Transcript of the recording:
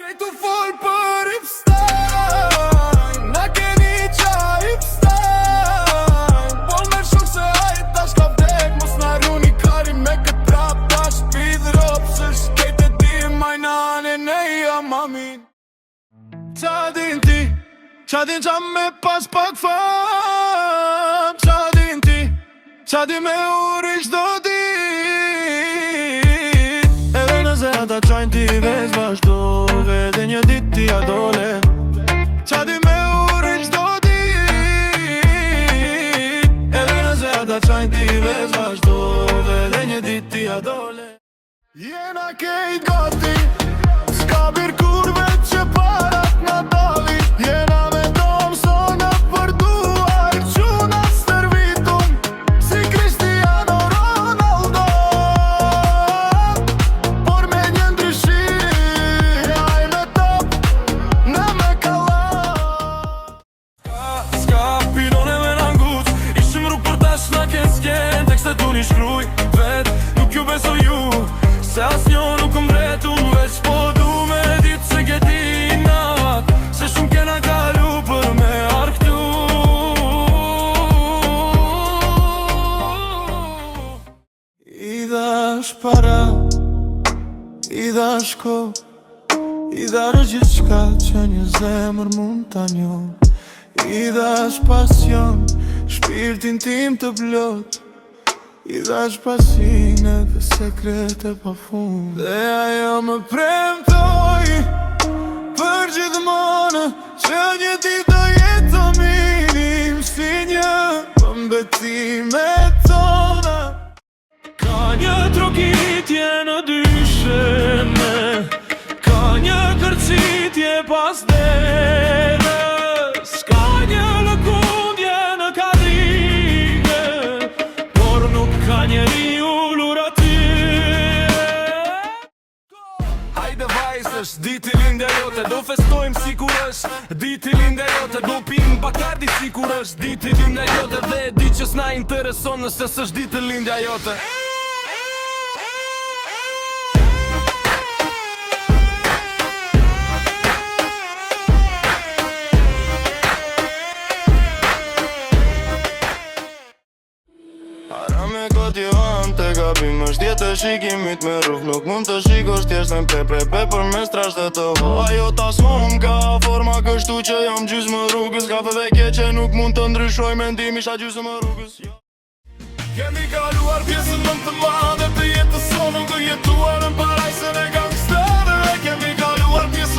Krejt u fol për Epstein, na keni qaj Epstein. Bol me shok se ajt tash ka vdek, mos na runi kari me kët rap. Tash pidh rop se shkejt e di majna anin e jam amin. Qa din ti, qa din qa me pas pak fam. Qa din ti, qa din me uri qdo dit. Edhe nëse ata qajnë ti vez vazhdo, vete një dit ti adole. Qa din me uri qdo dit. Edhe nëse ata qajnë ti vez vazhdo, vete një dit ti adole. Jena kejt gati, s'ka bir kurve që parat na dali. Jena me dom sona për duar, quna stërvitum si Cristiano Ronaldo. Por me një ndryshim, aj me top, në me kalat. Ska pinone me n'anguq, ishim rrug për tash na ken s'ken. Tekstet du një shkruj, vet, nuk ju beso ju, se as njo nuk mbret unë veç. Po du me dit se geti navat, se shumë kena kalu për me arktu. I dash para, i dash ko, i dash gjithë shka që një zemër mund ta njo. I dash pasion, shpirtin tim të plot. I dash pasin edhe sekrete pa fund. Dhe ajo më premtoj për gjithmonë që një dit do jetë minim si një pëmbetime tona. Ka një trokitje në dysheme, ka një kërcitje pas derës, ka një lëkundje në karrige, por nuk ka njeri ullur aty. Hajde vajzësh, diti lindja jote, do festojmë si kur është diti lindja jote. Do pim Bacardi si kur është diti lindja jote. Dhe di që s'na intereson nëse s'është diti lindja jote. Me kot jo am të gabim është jetë të shikimit me rrug. Nuk mund të shikosh t'jesht në pe për me strash dhe të ho. Ajo tas mom ka forma kështu që jam gjysmë rrugës. Kafeve keqe nuk mund të ndryshoj, mendim isha gjysmë rrugës. Kemi kaluar pjesën më të madhe të jetës sonë, nuk të jetuar në parajsën e gangsterëve. Kemi kaluar pjesën